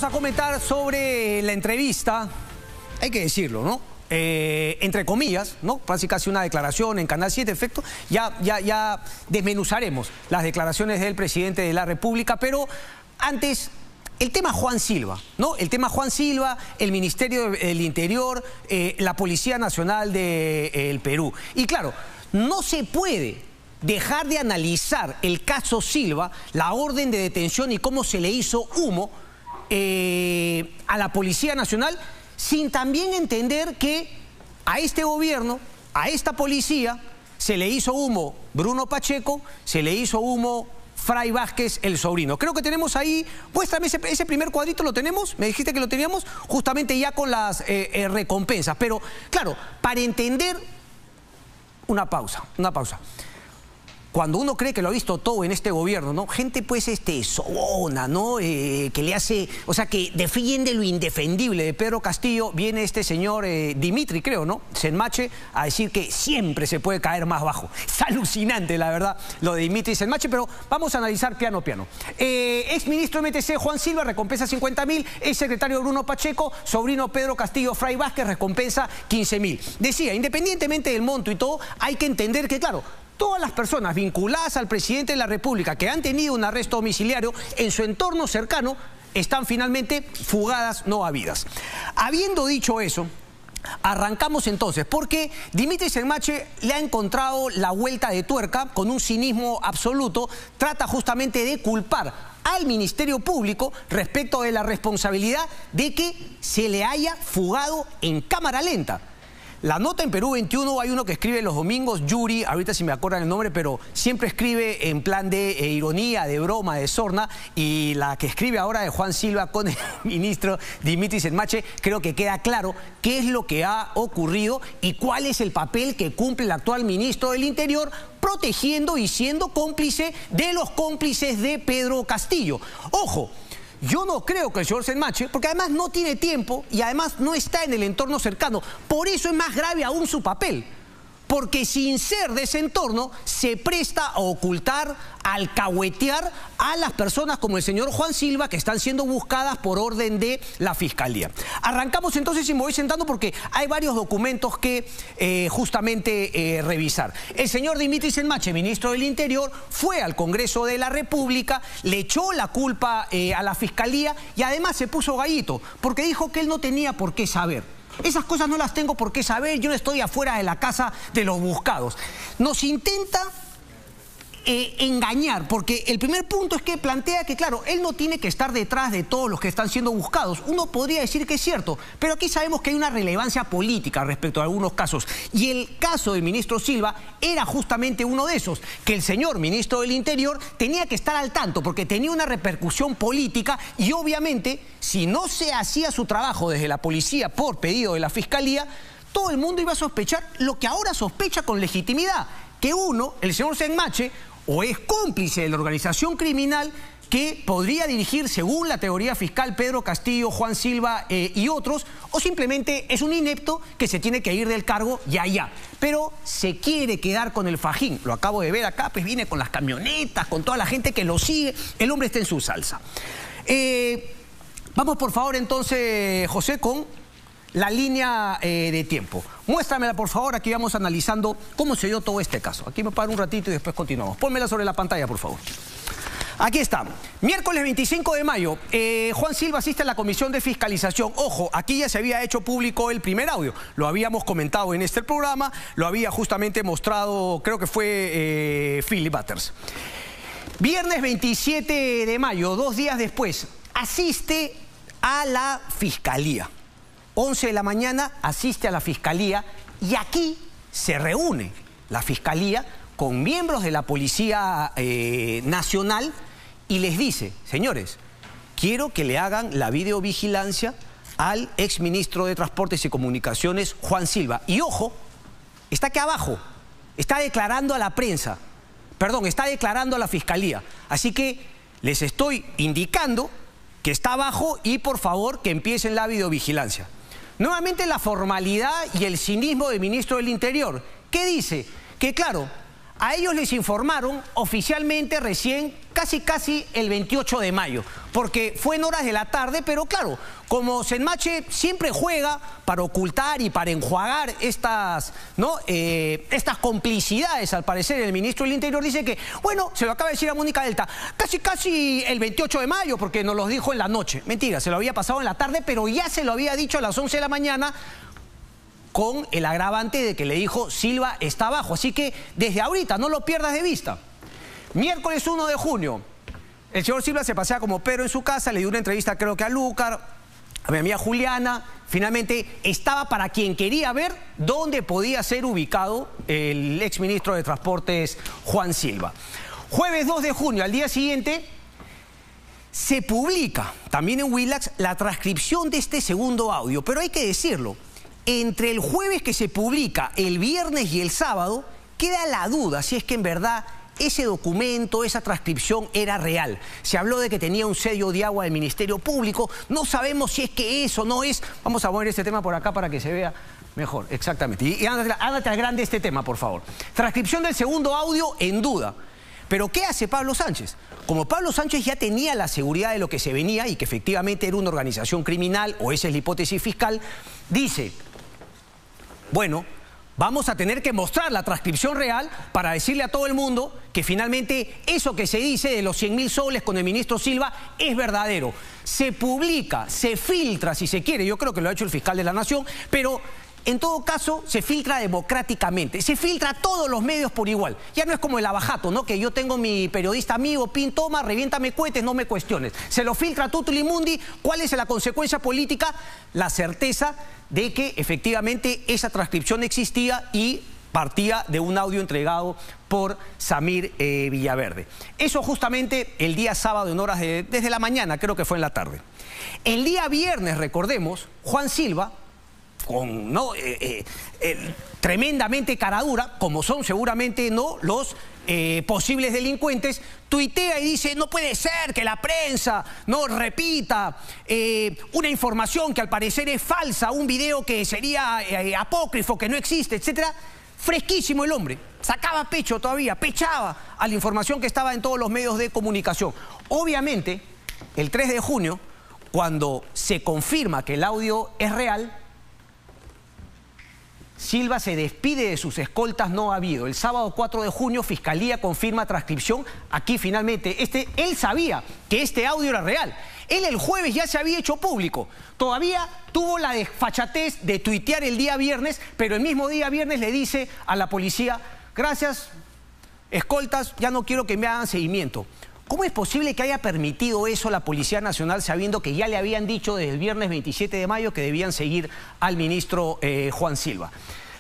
Vamos a comentar sobre la entrevista, hay que decirlo, ¿no? Entre comillas, ¿no? Casi una declaración en Canal 7, efecto. Ya desmenuzaremos las declaraciones del presidente de la República, pero antes, el tema Juan Silva, ¿no? El tema Juan Silva, el Ministerio del Interior, la Policía Nacional del Perú. Y claro, no se puede dejar de analizar el caso Silva, la orden de detención y cómo se le hizo humo a la Policía Nacional, sin también entender que a este gobierno, a esta policía, se le hizo humo Bruno Pacheco, se le hizo humo Fray Vázquez, el sobrino. Creo que tenemos ahí, muéstrame ese primer cuadrito, ¿lo tenemos? Me dijiste que lo teníamos, justamente ya con las recompensas. Pero, claro, para entender, una pausa. Cuando uno cree que lo ha visto todo en este gobierno, ¿no? Gente pues sobona, ¿no? Que le hace, o sea, que defiende lo indefendible de Pedro Castillo. Viene este señor Dimitri, creo, ¿no? Senmache, a decir que siempre se puede caer más bajo. Es alucinante, la verdad, lo de Dimitri Senmache, pero vamos a analizar piano a piano. Ex ministro MTC Juan Silva, recompensa 50.000. Ex secretario Bruno Pacheco, sobrino Pedro Castillo Fray Vázquez, recompensa 15.000. Decía, independientemente del monto y todo, hay que entender que, claro, todas las personas vinculadas al presidente de la República que han tenido un arresto domiciliario en su entorno cercano están finalmente fugadas, no habidas. Habiendo dicho eso, arrancamos entonces, porque Dimitri Senmache le ha encontrado la vuelta de tuerca con un cinismo absoluto. Trata justamente de culpar al Ministerio Público respecto de la responsabilidad de que se le haya fugado en cámara lenta. La nota en Perú 21, hay uno que escribe los domingos, Yuri, ahorita si me acuerdan el nombre, pero siempre escribe en plan de ironía, de broma, de sorna, y la que escribe ahora de Juan Silva con el ministro Dimitri Senmache, creo que queda claro qué es lo que ha ocurrido y cuál es el papel que cumple el actual ministro del Interior, protegiendo y siendo cómplice de los cómplices de Pedro Castillo. Ojo, yo no creo que el señor Senmache, porque además no tiene tiempo y además no está en el entorno cercano. Por eso es más grave aún su papel. Porque sin ser de ese entorno se presta a ocultar, a alcahuetear a las personas como el señor Juan Silva, que están siendo buscadas por orden de la Fiscalía. Arrancamos entonces y me voy sentando porque hay varios documentos que justamente revisar. El señor Dimitri Senmache, ministro del Interior, fue al Congreso de la República, le echó la culpa a la Fiscalía y además se puso gallito porque dijo que él no tenía por qué saber. Esas cosas no las tengo por qué saber, yo no estoy afuera de la casa de los buscados. Nos intenta engañar, porque el primer punto es que plantea que, claro, él no tiene que estar detrás de todos los que están siendo buscados. Uno podría decir que es cierto, pero aquí sabemos que hay una relevancia política respecto a algunos casos. Y el caso del ministro Silva era justamente uno de esos, que el señor ministro del Interior tenía que estar al tanto, porque tenía una repercusión política y obviamente, si no se hacía su trabajo desde la policía por pedido de la Fiscalía, todo el mundo iba a sospechar lo que ahora sospecha con legitimidad, que uno, el señor Senmache, o es cómplice de la organización criminal que podría dirigir, según la teoría fiscal, Pedro Castillo, Juan Silva y otros, o simplemente es un inepto que se tiene que ir del cargo ya. Pero se quiere quedar con el fajín. Lo acabo de ver acá, pues viene con las camionetas, con toda la gente que lo sigue. El hombre está en su salsa. Vamos, por favor, entonces, José, con la línea de tiempo. Muéstramela, por favor, aquí vamos analizando cómo se dio todo este caso. Aquí me paro un ratito y después continuamos. Pónmela sobre la pantalla, por favor. Aquí está. Miércoles 25 de mayo, Juan Silva asiste a la Comisión de Fiscalización. Ojo, aquí ya se había hecho público el primer audio. Lo habíamos comentado en este programa, lo había justamente mostrado, creo que fue Philip Butters. Viernes 27 de mayo, 2 días después, asiste a la Fiscalía. 11 de la mañana asiste a la Fiscalía y aquí se reúne la Fiscalía con miembros de la Policía Nacional y les dice, señores, quiero que le hagan la videovigilancia al exministro de Transportes y Comunicaciones, Juan Silva. Y ojo, está aquí abajo, está declarando a la prensa, perdón, está declarando a la Fiscalía. Así que les estoy indicando que está abajo y por favor que empiecen la videovigilancia. Nuevamente la formalidad y el cinismo del ministro del Interior. ¿Qué dice? Que claro, A ellos les informaron oficialmente recién casi el 28 de mayo, porque fue en horas de la tarde, pero claro, como Senmache siempre juega para ocultar y para enjuagar estas complicidades, al parecer el ministro del Interior dice que, bueno, se lo acaba de decir a Mónica Delta, casi el 28 de mayo, porque nos lo dijo en la noche. Mentira, se lo había pasado en la tarde, pero ya se lo había dicho a las 11 de la mañana, con el agravante de que le dijo Silva está abajo. Así que desde ahorita no lo pierdas de vista. Miércoles 1 de junio, el señor Silva se pasea como Pedro en su casa, le dio una entrevista creo que a Lúcar, a mi amiga Juliana. Finalmente estaba para quien quería ver dónde podía ser ubicado el exministro de Transportes Juan Silva. Jueves 2 de junio, al día siguiente, se publica también en Willax la transcripción de este segundo audio, pero hay que decirlo. Entre el jueves que se publica, el viernes y el sábado, queda la duda si es que en verdad ese documento, esa transcripción era real. Se habló de que tenía un sello de agua del Ministerio Público. No sabemos si es que eso no es. Vamos a poner este tema por acá para que se vea mejor. Exactamente. Y ándate al grande este tema, por favor. Transcripción del segundo audio en duda. Pero ¿qué hace Pablo Sánchez? Como Pablo Sánchez ya tenía la seguridad de lo que se venía y que efectivamente era una organización criminal, o esa es la hipótesis fiscal, dice: bueno, vamos a tener que mostrar la transcripción real para decirle a todo el mundo que finalmente eso que se dice de los 100.000 soles con el ministro Silva es verdadero. Se publica, se filtra si se quiere, yo creo que lo ha hecho el fiscal de la Nación, pero en todo caso se filtra democráticamente, se filtra a todos los medios por igual. Ya no es como el abajato, ¿no? Que yo tengo mi periodista amigo, Pin, toma, reviéntame cohetes, no me cuestiones. Se lo filtra a Tutuli Mundi. ¿Cuál es la consecuencia política? La certeza de que efectivamente esa transcripción existía y partía de un audio entregado por Samir Villaverde. Eso justamente el día sábado en horas desde la mañana, creo que fue en la tarde. El día viernes, recordemos, Juan Silva, con tremendamente caradura, como son seguramente los posibles delincuentes, tuitea y dice: no puede ser que la prensa no repita una información que al parecer es falsa, un video que sería apócrifo, que no existe, etcétera. Fresquísimo el hombre, sacaba pecho todavía, pechaba a la información que estaba en todos los medios de comunicación. Obviamente, el 3 de junio, cuando se confirma que el audio es real, Silva se despide de sus escoltas no habido. El sábado 4 de junio, Fiscalía confirma transcripción. Aquí finalmente, él sabía que este audio era real. Él el jueves ya se había hecho público. Todavía tuvo la desfachatez de tuitear el día viernes, pero el mismo día viernes le dice a la policía: gracias, escoltas, ya no quiero que me hagan seguimiento. ¿Cómo es posible que haya permitido eso la Policía Nacional sabiendo que ya le habían dicho desde el viernes 27 de mayo que debían seguir al ministro Juan Silva?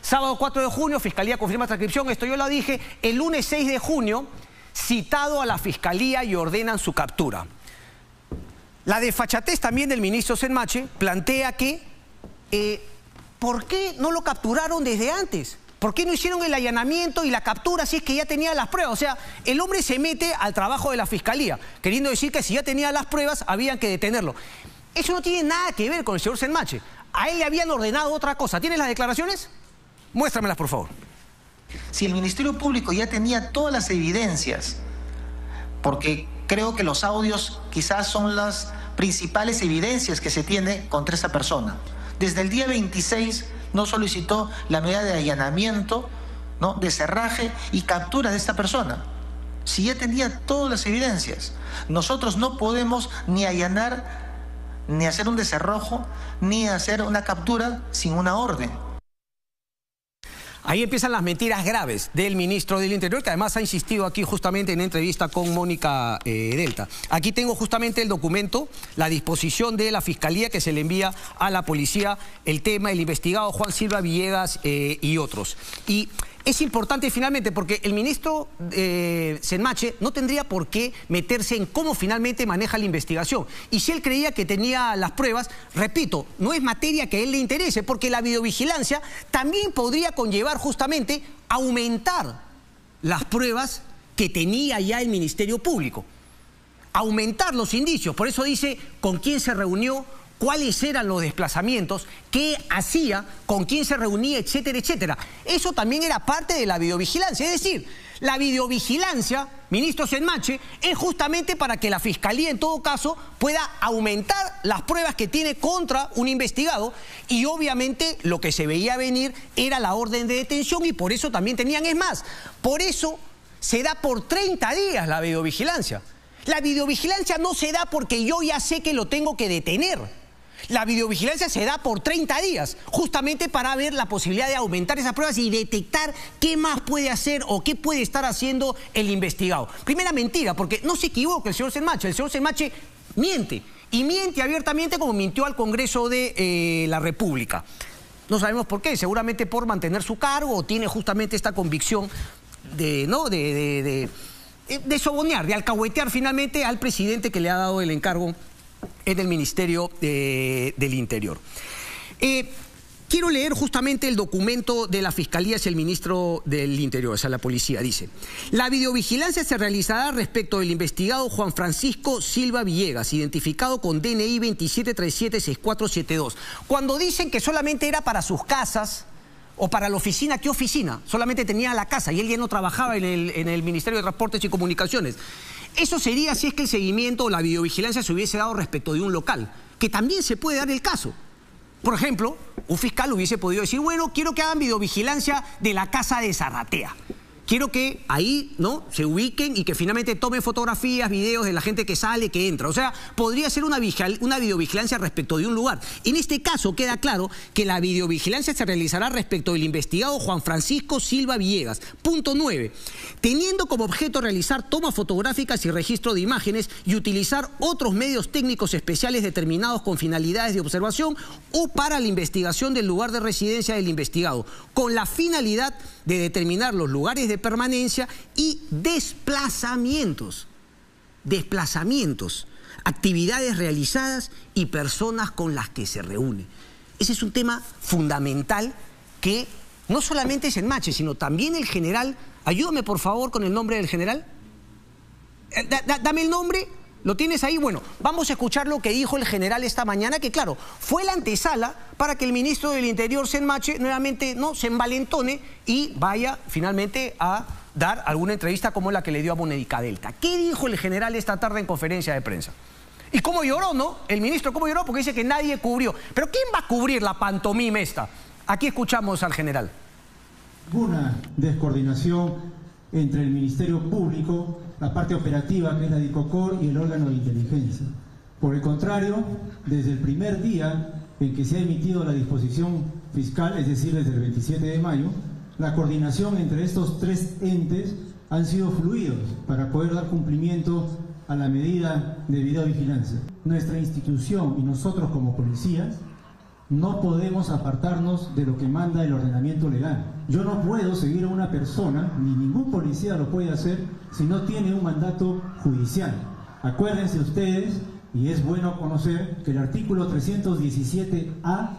Sábado 4 de junio, Fiscalía confirma transcripción, esto yo lo dije. El lunes 6 de junio, citado a la Fiscalía y ordenan su captura. La desfachatez también del ministro Senmache plantea que ¿por qué no lo capturaron desde antes? ¿Por qué no hicieron el allanamiento y la captura si es que ya tenía las pruebas? O sea, el hombre se mete al trabajo de la Fiscalía, queriendo decir que si ya tenía las pruebas, habían que detenerlo. Eso no tiene nada que ver con el señor Senmache. A él le habían ordenado otra cosa. ¿Tienes las declaraciones? Muéstramelas, por favor. Si el Ministerio Público ya tenía todas las evidencias, porque creo que los audios quizás son las principales evidencias que se tiene contra esa persona. Desde el día 26... no solicitó la medida de allanamiento, ¿no?, de cerraje y captura de esta persona. Si ya tenía todas las evidencias, nosotros no podemos ni allanar, ni hacer un descerrojo, ni hacer una captura sin una orden. Ahí empiezan las mentiras graves del ministro del Interior, que además ha insistido aquí justamente en entrevista con Mónica Delta. Aquí tengo justamente el documento, la disposición de la Fiscalía que se le envía a la policía, el tema, el investigado Juan Silva Villegas y otros. Y es importante finalmente porque el ministro Senmache no tendría por qué meterse en cómo finalmente maneja la investigación. Y si él creía que tenía las pruebas, repito, no es materia que a él le interese, porque la videovigilancia también podría conllevar justamente aumentar las pruebas que tenía ya el Ministerio Público. Aumentar los indicios. Por eso dice con quién se reunió, cuáles eran los desplazamientos, qué hacía, con quién se reunía, etcétera, etcétera. Eso también era parte de la videovigilancia. Es decir, la videovigilancia, ministro Senmache, es justamente para que la Fiscalía, en todo caso, pueda aumentar las pruebas que tiene contra un investigado, y obviamente lo que se veía venir era la orden de detención, y por eso también tenían, es más, por eso se da por 30 días la videovigilancia. La videovigilancia no se da porque yo ya sé que lo tengo que detener. La videovigilancia se da por 30 días, justamente para ver la posibilidad de aumentar esas pruebas y detectar qué más puede hacer o qué puede estar haciendo el investigado. Primera mentira, porque no se equivoca el señor Senmache. El señor Senmache miente, y miente abiertamente como mintió al Congreso de la República. No sabemos por qué, seguramente por mantener su cargo, o tiene justamente esta convicción de sobonear, de alcahuetear finalmente al presidente que le ha dado el encargo en el Ministerio del Interior. Quiero leer justamente el documento de la Fiscalía hacia el Ministro del Interior, o sea, la policía. Dice: la videovigilancia se realizará respecto del investigado Juan Francisco Silva Villegas, identificado con DNI 27376472. Cuando dicen que solamente era para sus casas o para la oficina, ¿qué oficina? Solamente tenía la casa y él ya no trabajaba en el Ministerio de Transportes y Comunicaciones. Eso sería si es que el seguimiento o la videovigilancia se hubiese dado respecto de un local, que también se puede dar el caso. Por ejemplo, un fiscal hubiese podido decir, bueno, quiero que hagan videovigilancia de la casa de Zarratea. Quiero que ahí, ¿no?, se ubiquen y que finalmente tomen fotografías, videos de la gente que sale, que entra. O sea, podría ser una videovigilancia respecto de un lugar. En este caso queda claro que la videovigilancia se realizará respecto del investigado Juan Francisco Silva Villegas. Punto 9. Teniendo como objeto realizar tomas fotográficas y registro de imágenes y utilizar otros medios técnicos especiales determinados con finalidades de observación o para la investigación del lugar de residencia del investigado, con la finalidad de determinar los lugares de permanencia y desplazamientos, actividades realizadas y personas con las que se reúne. Ese es un tema fundamental que no solamente es Senmache, sino también el general. Ayúdame por favor con el nombre del general. Dame el nombre. ¿Lo tienes ahí? Bueno, vamos a escuchar lo que dijo el general esta mañana, que claro, fue la antesala para que el ministro del Interior, Senmache, nuevamente no se envalentone y vaya finalmente a dar alguna entrevista como la que le dio a Bonédica Delta. ¿Qué dijo el general esta tarde en conferencia de prensa? Y cómo lloró, ¿no? El ministro cómo lloró, porque dice que nadie cubrió. ¿Pero quién va a cubrir la pantomima esta? Aquí escuchamos al general. Una descoordinación entre el Ministerio Público, la parte operativa, que es la DICOCOR, y el órgano de inteligencia. Por el contrario, desde el primer día en que se ha emitido la disposición fiscal, es decir, desde el 27 de mayo, la coordinación entre estos tres entes han sido fluidos para poder dar cumplimiento a la medida de videovigilancia. Nuestra institución y nosotros como policías no podemos apartarnos de lo que manda el ordenamiento legal. Yo no puedo seguir a una persona, ni ningún policía lo puede hacer, si no tiene un mandato judicial. Acuérdense ustedes, y es bueno conocer, que el artículo 317A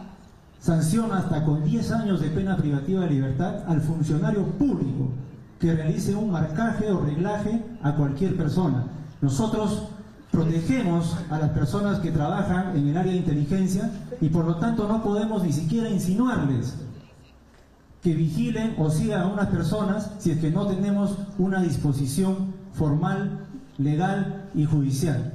sanciona hasta con 10 años de pena privativa de libertad al funcionario público que realice un marcaje o reglaje a cualquier persona. Nosotros protegemos a las personas que trabajan en el área de inteligencia y por lo tanto no podemos ni siquiera insinuarles que vigilen o sigan a unas personas si es que no tenemos una disposición formal, legal y judicial.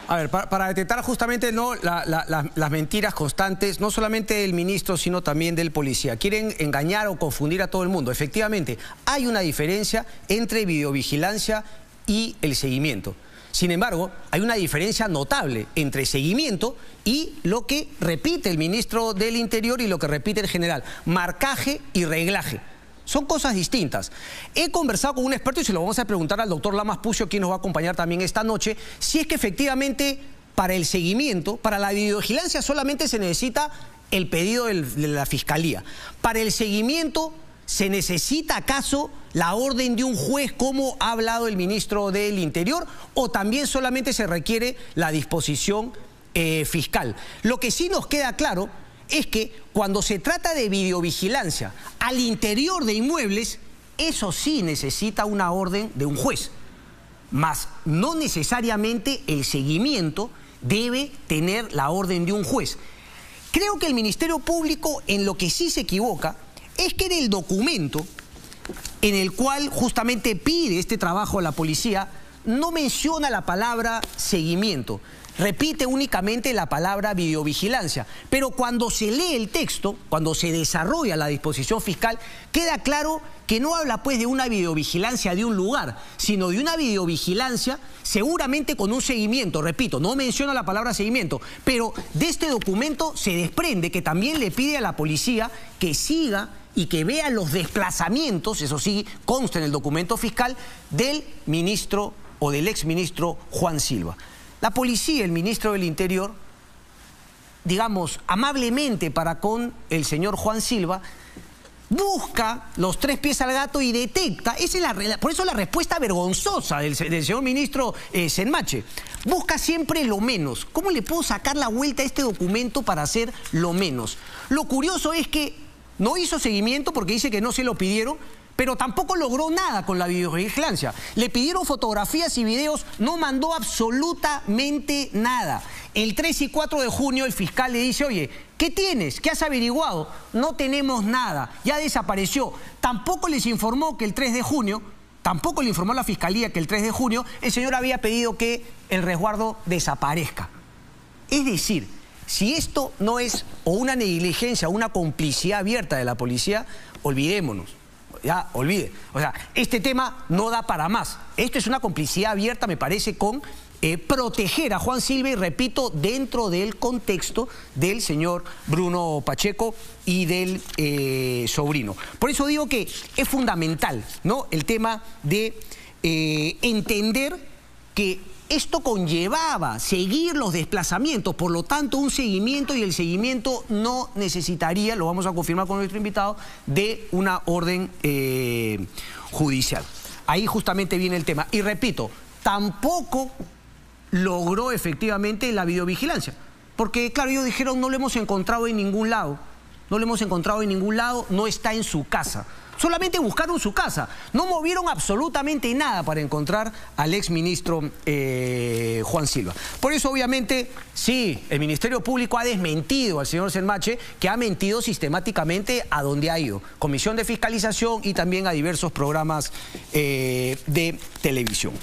A ver, para detectar justamente las mentiras constantes, no solamente del ministro, sino también del policía. Quieren engañar o confundir a todo el mundo. Efectivamente, hay una diferencia entre videovigilancia y el seguimiento. Sin embargo, hay una diferencia notable entre seguimiento y lo que repite el ministro del Interior y lo que repite el general: marcaje y reglaje. Son cosas distintas. He conversado con un experto y se lo vamos a preguntar al doctor Lamas Pucio, quien nos va a acompañar también esta noche, si es que efectivamente para el seguimiento, para la videovigilancia solamente se necesita el pedido de la Fiscalía. Para el seguimiento, ¿se necesita acaso la orden de un juez, como ha hablado el ministro del Interior, o también solamente se requiere la disposición fiscal? Lo que sí nos queda claro es que cuando se trata de videovigilancia al interior de inmuebles, eso sí necesita una orden de un juez, mas no necesariamente el seguimiento debe tener la orden de un juez. Creo que el Ministerio Público en lo que sí se equivoca es que en el documento en el cual justamente pide este trabajo a la policía no menciona la palabra seguimiento, repite únicamente la palabra videovigilancia, pero cuando se lee el texto, cuando se desarrolla la disposición fiscal, queda claro que no habla pues de una videovigilancia de un lugar, sino de una videovigilancia seguramente con un seguimiento, repito, no menciona la palabra seguimiento, pero de este documento se desprende que también le pide a la policía que siga y que vea los desplazamientos, eso sí, consta en el documento fiscal, del ministro o del exministro Juan Silva. La policía, el ministro del Interior, digamos, amablemente para con el señor Juan Silva, busca los tres pies al gato y detecta, por eso la respuesta vergonzosa del señor ministro Senmache, busca siempre lo menos. ¿Cómo le puedo sacar la vuelta a este documento para hacer lo menos? Lo curioso es que no hizo seguimiento porque dice que no se lo pidieron, pero tampoco logró nada con la videovigilancia. Le pidieron fotografías y videos, no mandó absolutamente nada. El 3 y 4 de junio el fiscal le dice, oye, ¿qué tienes? ¿Qué has averiguado? No tenemos nada, ya desapareció. Tampoco les informó que el 3 de junio, tampoco le informó a la fiscalía que el 3 de junio el señor había pedido que el resguardo desaparezca. Es decir, si esto no es o una negligencia o una complicidad abierta de la policía, olvidémonos. Ya, olvide. O sea, este tema no da para más. Esto es una complicidad abierta, me parece, con proteger a Juan Silva, y repito, dentro del contexto del señor Bruno Pacheco y del sobrino. Por eso digo que es fundamental, ¿no?, el tema de entender que esto conllevaba seguir los desplazamientos, por lo tanto un seguimiento, y el seguimiento no necesitaría, lo vamos a confirmar con nuestro invitado, de una orden judicial. Ahí justamente viene el tema. Y repito, tampoco logró efectivamente la videovigilancia, porque claro, ellos dijeron no lo hemos encontrado en ningún lado, no lo hemos encontrado en ningún lado, no está en su casa. Solamente buscaron su casa, no movieron absolutamente nada para encontrar al exministro Juan Silva. Por eso, obviamente, sí, el Ministerio Público ha desmentido al señor Senmache, que ha mentido sistemáticamente a donde ha ido. Comisión de Fiscalización y también a diversos programas de televisión.